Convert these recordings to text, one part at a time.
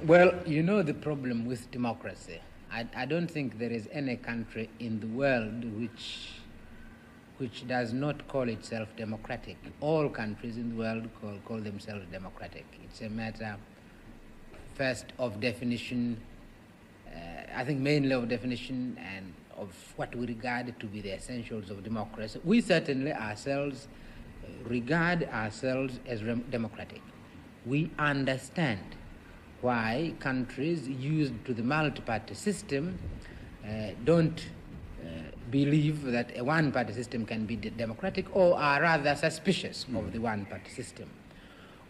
Well, you know the problem with democracy. I don't think there is any country in the world which does not call itself democratic. All countries in the world call themselves democratic. It's a matter, first, of definition, I think mainly of definition and of what we regard to be the essentials of democracy. We certainly ourselves regard ourselves as democratic. We understand why countries used to the multi-party system don't believe that a one-party system can be democratic, or are rather suspicious of the one-party system.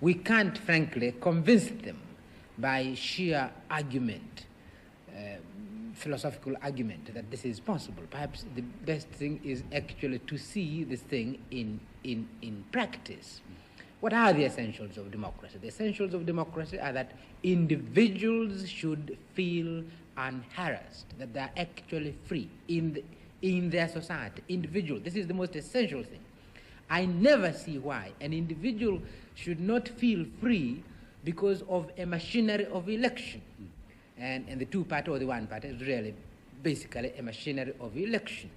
We can't, frankly, convince them by sheer argument, philosophical argument, that this is possible. Perhaps the best thing is actually to see this thing in practice. What are the essentials of democracy? The essentials of democracy are that individuals should feel unharassed, that they are actually free in their society. Individual, this is the most essential thing. I never see why an individual should not feel free because of a machinery of election. And the two-party or the one-party is really basically a machinery of election.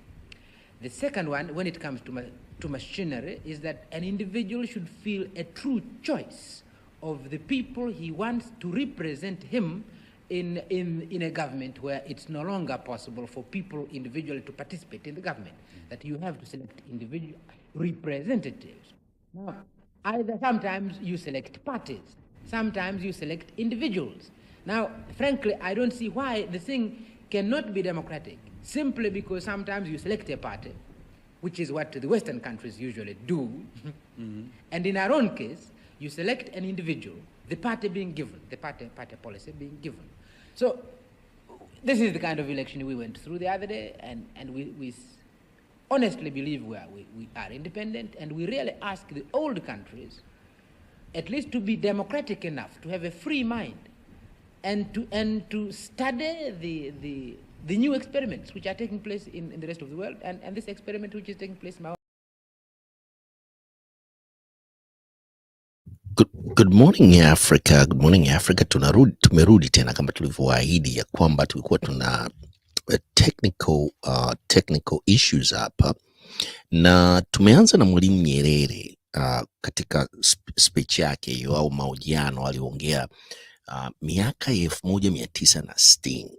The second one, when it comes to machinery, is that an individual should feel a true choice of the people he wants to represent him in a government where it's no longer possible for people individually to participate in the government, that you have to select individual representatives. Now, sometimes you select parties, sometimes you select individuals. Now, frankly, I don't see why the thing cannot be democratic, simply because sometimes you select a party, which is what the Western countries usually do, and in our own case, you select an individual, the party being given, the party policy being given. So this is the kind of election we went through the other day, and we honestly believe we are independent, and we really ask the old countries at least to be democratic enough, to have a free mind, and to study the new experiments which are taking place in the rest of the world, and this experiment which is taking place in our Good morning Africa, good morning Africa. Tumerudi tena kama tulivyoahidi ya kwamba tulikuwa tuna technical issues hapa, na tumeanza na Mwalimu Nyerere katika speech yake hiyo au mahojiano aliongea miaka 1960,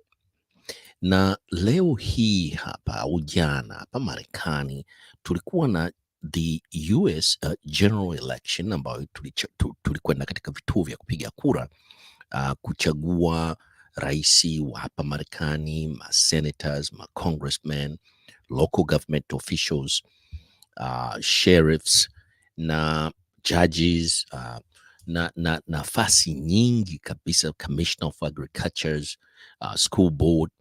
na leo hii hapa au jana hapa Marekani tulikuwa na the US general election ambayo tulikwenda katika vituo vya kupiga kura kuchagua raisi wa hapa Marekani, ma senators, ma congressmen, local government officials, sheriffs na judges, na nafasi nyingi kabisa, commissioner of agricultures, school board,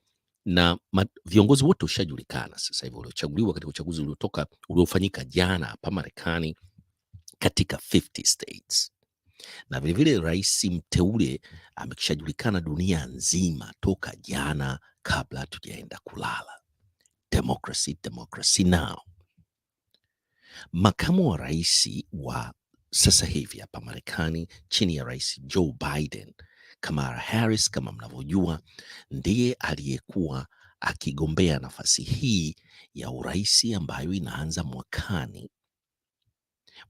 na viongozi wote ushajulikana sasa hivi waliochaguliwa katika uchaguzi uliofanyika jana hapa Marekani katika 50 states. Na vilevile rais mteule amekishajulikana dunia nzima toka jana kabla hatujaenda kulala. Democracy, democracy now. Makamu wa rais wa sasa hivi hapa Marekani chini ya Rais Joe Biden, Kamala Harris, kama mnavyojua, ndiye aliyekuwa akigombea nafasi hii ya urais ambayo inaanza mwakani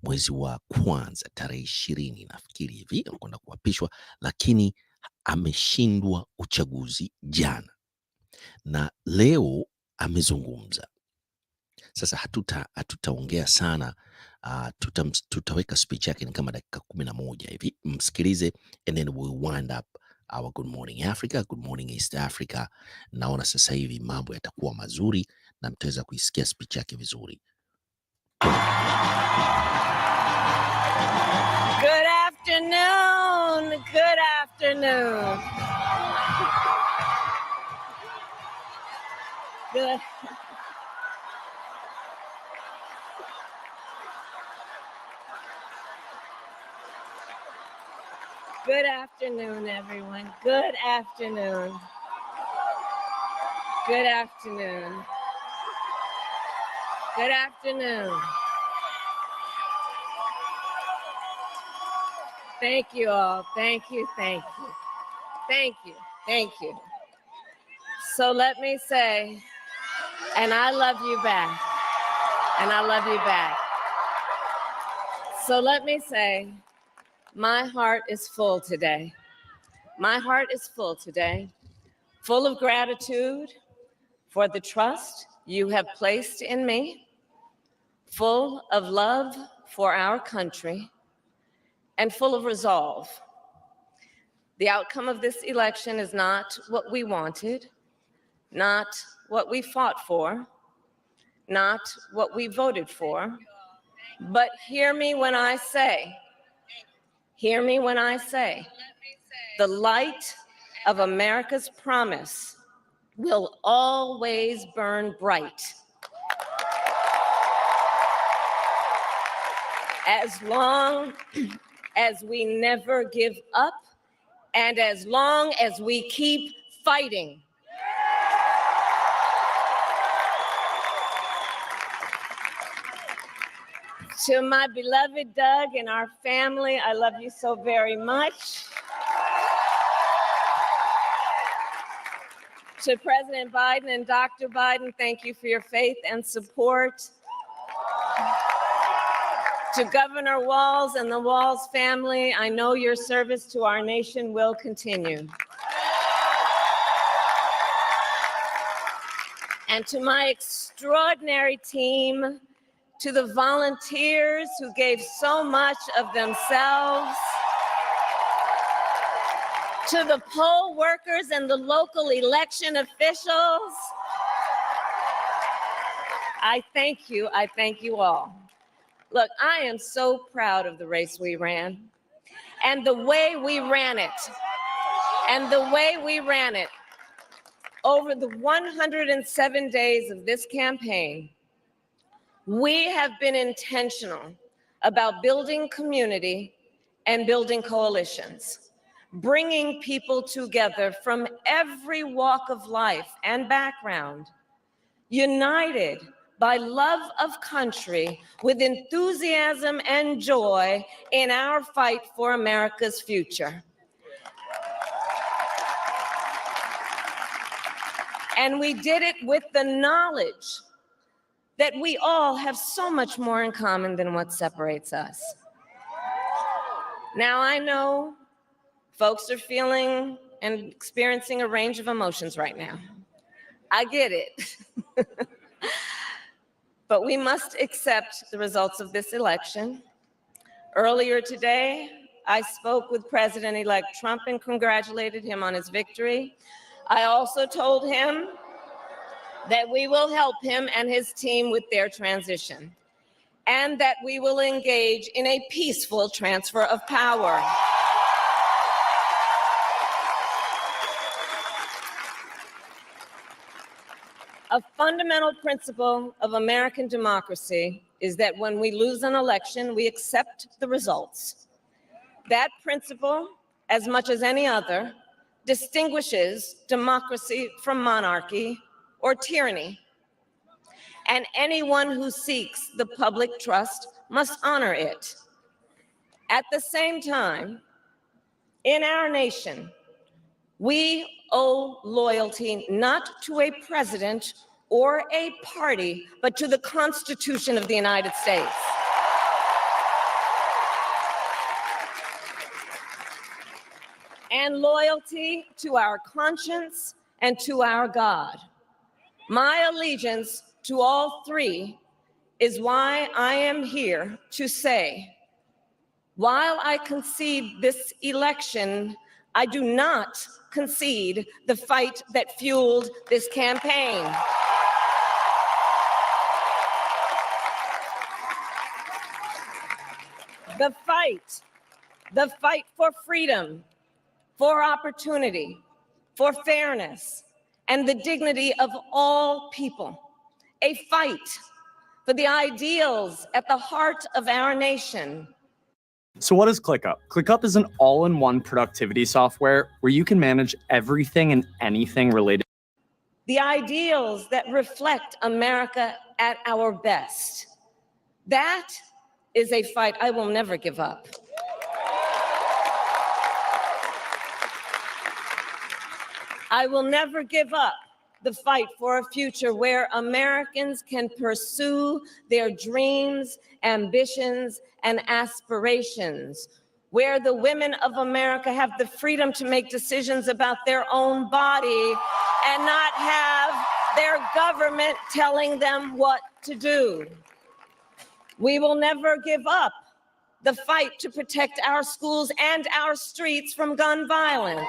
mwezi wa kwanza tarehe 20 nafikiri hivi anakwenda kuapishwa, lakini ameshindwa uchaguzi jana na leo amezungumza. Sasa hatutaongea sana, tutaweka speech yake ni kama dakika 11 hivi, msikilize, and then we'll wind up our Good Morning Africa, Good Morning East Africa. Naona sasa hivi mambo yatakuwa mazuri na mtaweza kuisikia speech yake vizuri. Good afternoon. Good afternoon. Good. Good afternoon, everyone. Good afternoon. Good afternoon. Good afternoon. Thank you all. Thank you. Thank you. Thank you. Thank you. So let me say, and I love you back. And I love you back. So let me say, my heart is full today. My heart is full today, full of gratitude for the trust you have placed in me, full of love for our country, and full of resolve. The outcome of this election is not what we wanted, not what we fought for, not what we voted for, but hear me when I say, the light of America's promise will always burn bright. As long as we never give up and as long as we keep fighting. To my beloved Doug and our family, I love you so very much. To President Biden and Dr. Biden, thank you for your faith and support. To Governor Walz and the Walz family, I know your service to our nation will continue. And to my extraordinary team, to the volunteers who gave so much of themselves, to the poll workers and the local election officials, I thank you all. Look, I am so proud of the race we ran and the way we ran it. Over the 107 days of this campaign, we have been intentional about building community and building coalitions, bringing people together from every walk of life and background, united by love of country with enthusiasm and joy in our fight for America's future. And we did it with the knowledge that we all have so much more in common than what separates us. Now, I know folks are feeling and experiencing a range of emotions right now. I get it. But we accept the results of this election. Earlier today, I spoke with President-elect Trump and congratulated him on his victory. I also told him that we will help him and his team with their transition, and that we will engage in a peaceful transfer of power. A fundamental principle of American democracy is that when we lose an election, we accept the results. That principle, as much as any other, distinguishes democracy from monarchy or tyranny. And anyone who seeks the public trust must honor it. At the same time, in our nation, we owe loyalty not to a president or a party, but to the Constitution of the United States. And loyalty to our conscience and to our God. My allegiance to all three is why I am here to say, while I concede this election, I do not concede the fight that fueled this campaign. The fight for freedom, for opportunity, for fairness, and the dignity of all people. A fight for the ideals at the heart of our nation. So what is ClickUp? ClickUp is an all-in-one productivity software where you can manage everything and anything related. The ideals that reflect America at our best. That is a fight I will never give up. I will never give up the fight for a future where Americans can pursue their dreams, ambitions, and aspirations, where the women of America have the freedom to make decisions about their own body and not have their government telling them what to do. We will never give up the fight to protect our schools and our streets from gun violence.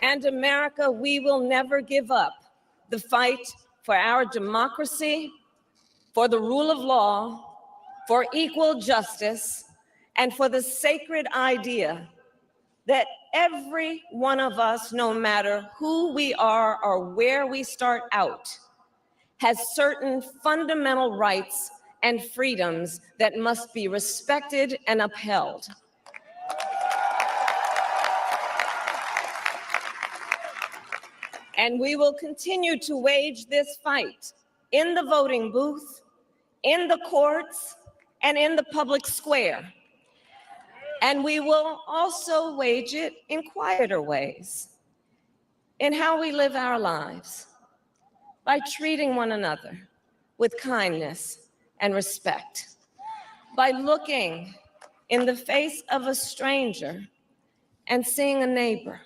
And America, we will never give up the fight for our democracy, for the rule of law, for equal justice, and for the sacred idea that every one of us, no matter who we are or where we start out, has certain fundamental rights and freedoms that must be respected and upheld. And we will continue to wage this fight in the voting booth, in the courts, and in the public square. And we will also wage it in quieter ways, in how we live our lives, by treating one another with kindness and respect, by looking in the face of a stranger and seeing a neighbor,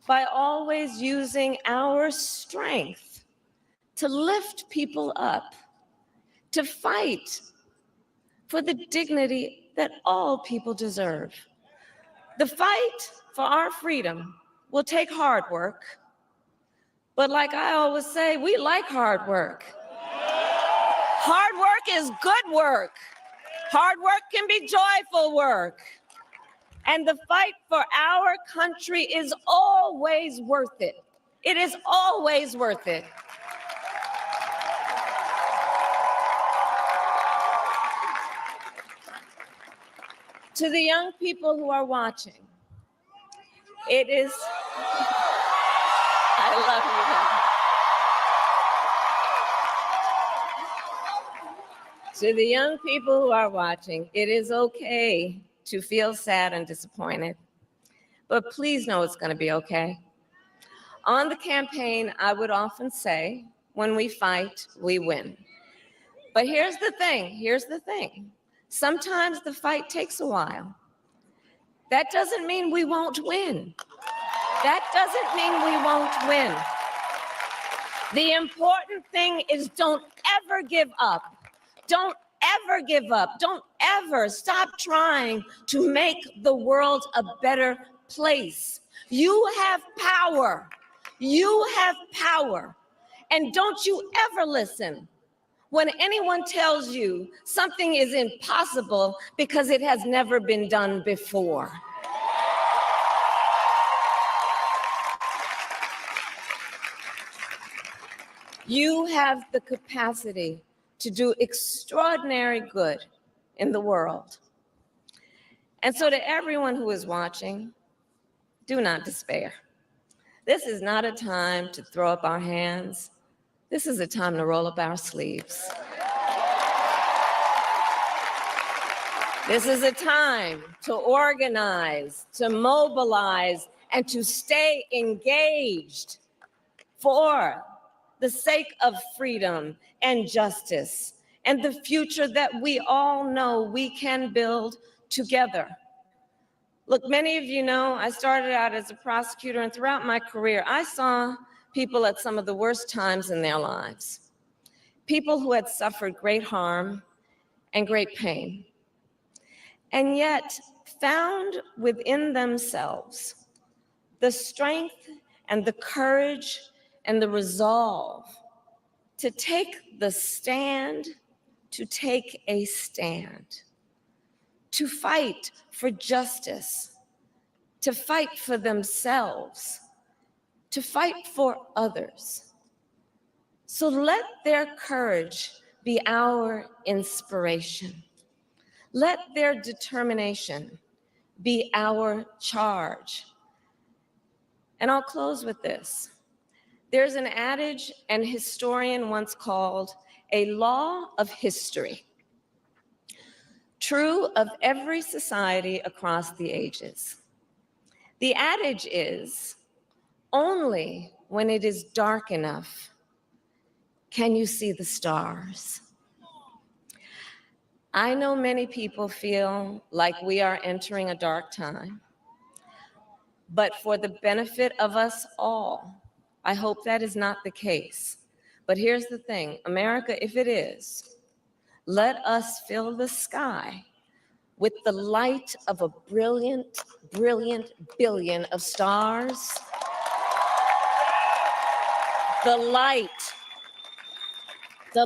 by always using our strength to lift people up, to fight for the dignity that all people deserve. The fight for our freedom will take hard work, but like I always say, we like hard work. Hard work is good work. Hard work can be joyful work. And the fight for our country is always worth it. It is always worth it. To the young people who are watching, it is, I love you. To the young people who are watching, it is okay to feel sad and disappointed, but please know it's going to be okay. On the campaign, I would often say, when we fight, we win. But here's the thing. Sometimes the fight takes a while. That doesn't mean we won't win. That doesn't mean we won't win. The important thing is don't ever give up. Don't ever give up. Don't ever stop trying to make the world a better place. You have power. You have power. And don't you ever listen when anyone tells you something is impossible because it has never been done before. You have the capacity to do extraordinary good in the world. And so to everyone who is watching, do not despair. This is not a time to throw up our hands. This is a time to roll up our sleeves. This is a time to organize, to mobilize, and to stay engaged for the sake of freedom and justice and the future that we all know we can build together. Look, many of you know I started out as a prosecutor, and throughout my career, I saw people at some of the worst times in their lives. People who had suffered great harm and great pain, and yet found within themselves the strength and the courage and the resolve to take the stand, to take a stand, to fight for justice, to fight for themselves, to fight for others. So let their courage be our inspiration. Let their determination be our charge. And I'll close with this. There's an adage an historian once called a law of history, true of every society across the ages. The adage is, only when it is dark enough can you see the stars. I know many people feel like we are entering a dark time, but for the benefit of us all, I hope that is not the case. But here's the thing, America, if it is, let us fill the sky with the light of a brilliant, brilliant billion of stars. The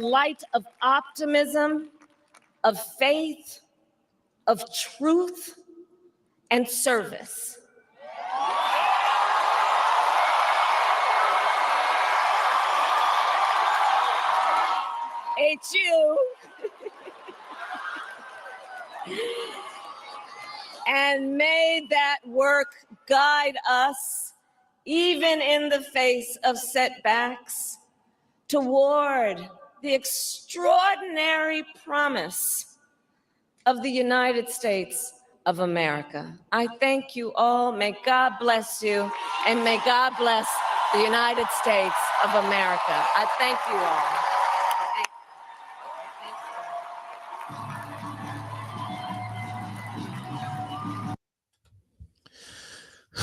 light of optimism, of faith, of truth, and service. It's you. And may that work guide us, even in the face of setbacks, toward the extraordinary promise of the United States of America. I thank you all. May God bless you, and may God bless the United States of America. I thank you all.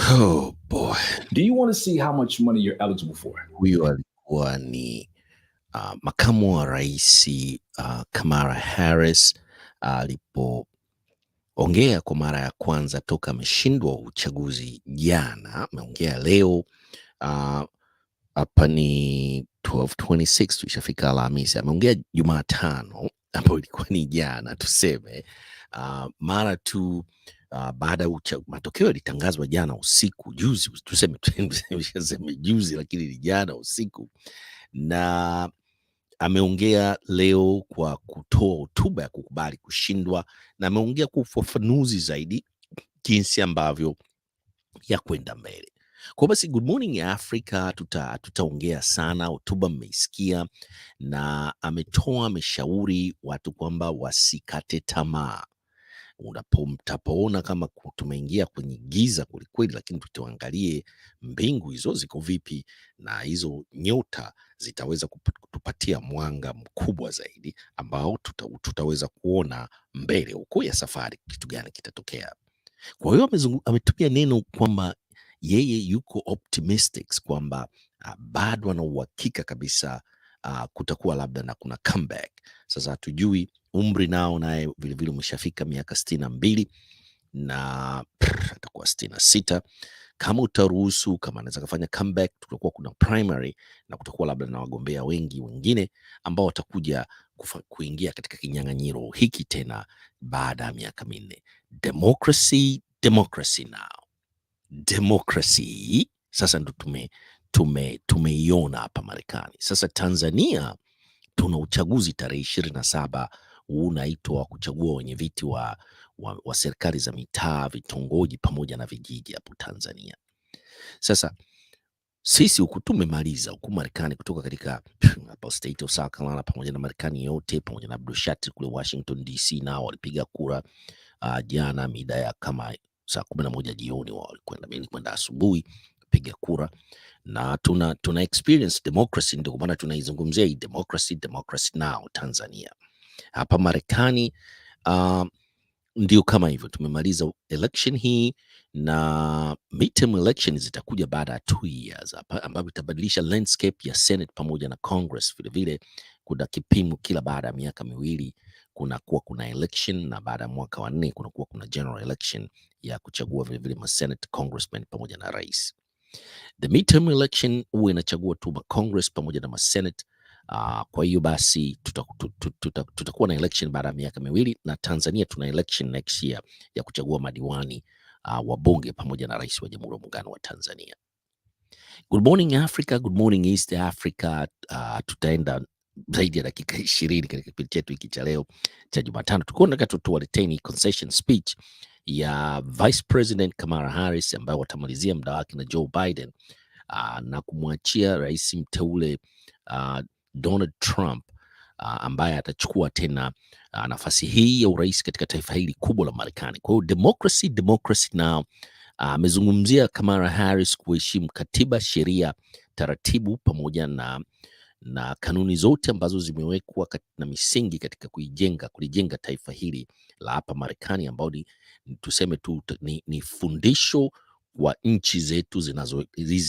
Oh boy. Do you want to see how much money you're eligible for? Huyo alikuwa ni makamu wa rais Kamala Harris alipoongea kwa mara ya kwanza toka ameshindwa uchaguzi jana. Ameongea leo hapa ni 12:26, tuishafika Alhamisi. Ameongea Jumatano ambayo ilikuwa ni jana tuseme, mara tu baada ya matokeo yalitangazwa jana usiku, juzi tuseme juzi, lakini ni jana usiku, na ameongea leo kwa kutoa hotuba ya kukubali kushindwa, na ameongea kwa ufafanuzi zaidi jinsi ambavyo ya kwenda mbele. Kwa basi, Good Morning Africa tutaongea sana, hotuba mmeisikia, na ameshauri watu kwamba wasikate tamaa. Mtapoona kama tumeingia kwenye giza kwelikweli, lakini tuangalie mbingu hizo ziko vipi, na hizo nyota zitaweza kutupatia mwanga mkubwa zaidi ambao tutaweza kuona mbele huko ya safari kitu gani kitatokea. Kwa hiyo ametumia neno kwamba yeye yuko optimistic kwamba bado ana uhakika kabisa kutakuwa labda na kuna comeback. Sasa hatujui umri nao naye vilevile umeshafika miaka 62 na atakuwa 66. Kama utaruhusu, kama anaweza kufanya comeback, tutakuwa kuna primary na kutakuwa labda na wagombea wengi wengine ambao watakuja kuingia katika kinyang'anyiro hiki tena baada ya miaka minne. Democracy now. Democracy sasa ndo tumeiona hapa Marekani. Sasa Tanzania tuna uchaguzi tarehe 27, unaitwa kuchagua wenye viti wa serikali za mitaa, vitongoji pamoja na vijiji hapo Tanzania. Sasa sisi huku tumemaliza huku Marekani, kutoka katika hapa state of South Carolina pamoja na Marekani yote pamoja na Abdushat kule Washington DC, nao walipiga kura jana mida ya kama saa 11 jioni. Wao walikwenda, mimi nilikwenda asubuhi kupiga kura, na tuna experience democracy. Ndio maana tunaizungumzia hii democracy now Tanzania. Hapa Marekani ndio kama hivyo, tumemaliza election hii, na midterm elections zitakuja baada ya 2 years hapa, ambapo itabadilisha landscape ya Senate pamoja na Congress. Vile vile kuna kipimo kila baada ya miaka miwili kuna election, na baada ya mwaka wa 4 kuna general election ya kuchagua vile vile ma Senate, Congressman pamoja na rais. The midterm election huwa inachagua tu ma Congress pamoja na ma Senate. Kwa hiyo basi tutakuwa na election baada ya miaka miwili, na Tanzania tuna election next year ya kuchagua madiwani wa bunge pamoja na rais wa Jamhuri ya Muungano wa Tanzania. Good Morning Africa, Good Morning East Africa. Tutaenda zaidi ya dakika 20 katika kipindi chetu hiki cha leo cha Jumatano. Tukuona tuwaleteni concession speech ya Vice President Kamala Harris ambayo watamalizia muda wake na Joe Biden na kumwachia rais mteule Donald Trump ambaye atachukua tena nafasi hii ya urais katika taifa hili kubwa la Marekani. Kwa hiyo democracy now, Amezungumzia Kamala Harris kuheshimu katiba, sheria, taratibu pamoja na kanuni zote ambazo zimewekwa na misingi katika kulijenga taifa hili la hapa Marekani, ambao tuseme tu ni fundisho kwa nchi zetu nchi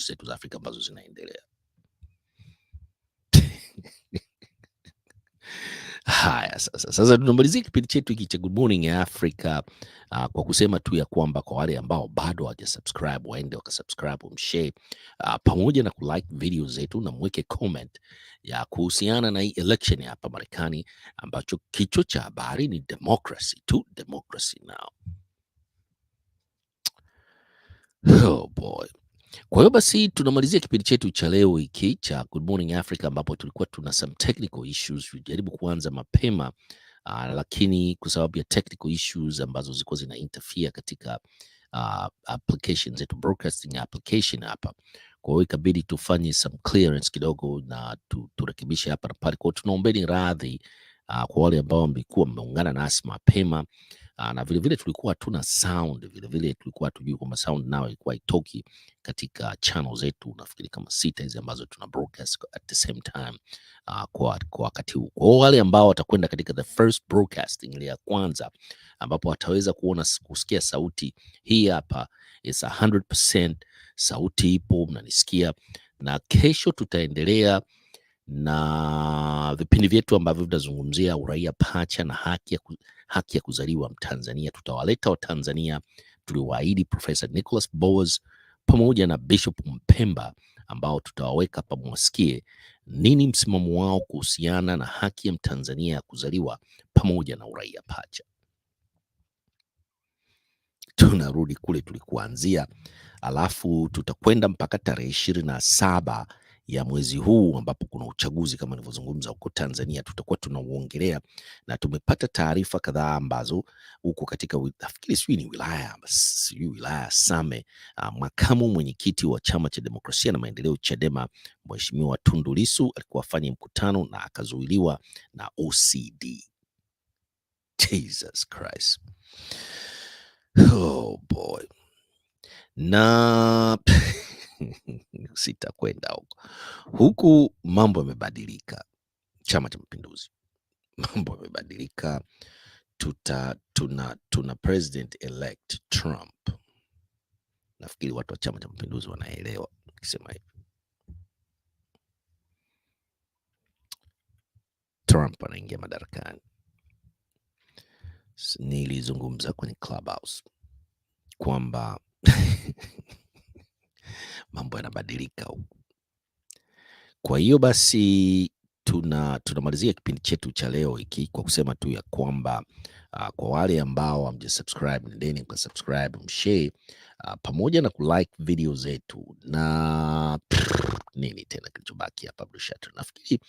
zetu za Afrika ambazo zinaendelea. Haya, sasa tunamalizia kipindi chetu hiki cha Good Morning Africa kwa kusema tu ya kwamba kwa wale ambao bado hawajasubscribe waende wakasubscribe, mshare pamoja na kulike video zetu na mweke comment ya kuhusiana na hii election ya hapa Marekani, ambacho kichwa cha habari ni democracy now. Oh boy. Kwa hiyo basi tunamalizia kipindi chetu cha leo hiki cha Good Morning Africa, ambapo tulikuwa tuna some technical issues. Tulijaribu kuanza mapema lakini kwa sababu ya technical issues ambazo zilikuwa zina interfere katika application zetu, broadcasting application hapa. Kwa hiyo ikabidi tufanye some clearance kidogo na turekebishe hapa na pale. Kwa hiyo tunaombeni radhi kwa wale ambao mlikuwa mmeungana nasi mapema. Na vile tulikuwa hatuna sound, vile tulikuwa hatujui kwamba sound nao ilikuwa itoki katika channel zetu, nafikiri kama 6 hizi ambazo tuna broadcast at the same time kwa wakati huu. Kwa wale ambao watakwenda katika the first broadcasting, ile ya kwanza, ambapo wataweza kusikia sauti hii hapa, is 100% sauti ipo, mnanisikia. Na kesho tutaendelea na vipindi vyetu ambavyo vitazungumzia uraia pacha na haki ya kuzaliwa Mtanzania. Tutawaleta Watanzania tuliwaahidi, Professor Nicholas Boas pamoja na Bishop Mpemba, ambao tutawaweka pamwasikie nini msimamo wao kuhusiana na haki ya Mtanzania ya kuzaliwa pamoja na uraia pacha. Tunarudi kule tulikuanzia, alafu tutakwenda mpaka tarehe 27 ya mwezi huu, ambapo kuna uchaguzi kama nilivyozungumza huko Tanzania. Tutakuwa tunauongelea na tumepata taarifa kadhaa ambazo huko katika, nafikiri sijui wilaya Same, makamu mwenyekiti wa Chama cha Demokrasia na Maendeleo Chadema, Mheshimiwa Tundu Lissu alikuwa afanye mkutano na akazuiliwa na OCD. Jesus Christ. Oh boy. Na sitakwenda huku, mambo yamebadilika Chama cha Mapinduzi, mambo yamebadilika. Tuna president elect Trump. Nafikiri watu wa Chama cha Mapinduzi wanaelewa nikisema hivi. Trump anaingia madarakani. Nilizungumza kwenye Clubhouse kwamba mambo yanabadilika huku. Kwa hiyo basi tunamalizia kipindi chetu cha leo hiki kwa kusema tu ya kwamba kwa wale ambao hamjasubscribe, nendeni mkasubscribe, mshare pamoja na kulike video zetu. Na nini tena kilichobaki hapa Shatri? Nafikiri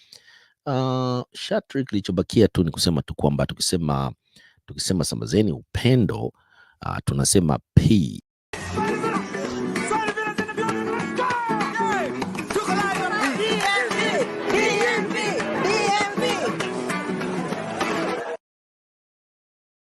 Shatri, kilichobakia tu ni kusema tu kwamba tukisema sambazeni upendo, tunasema peace.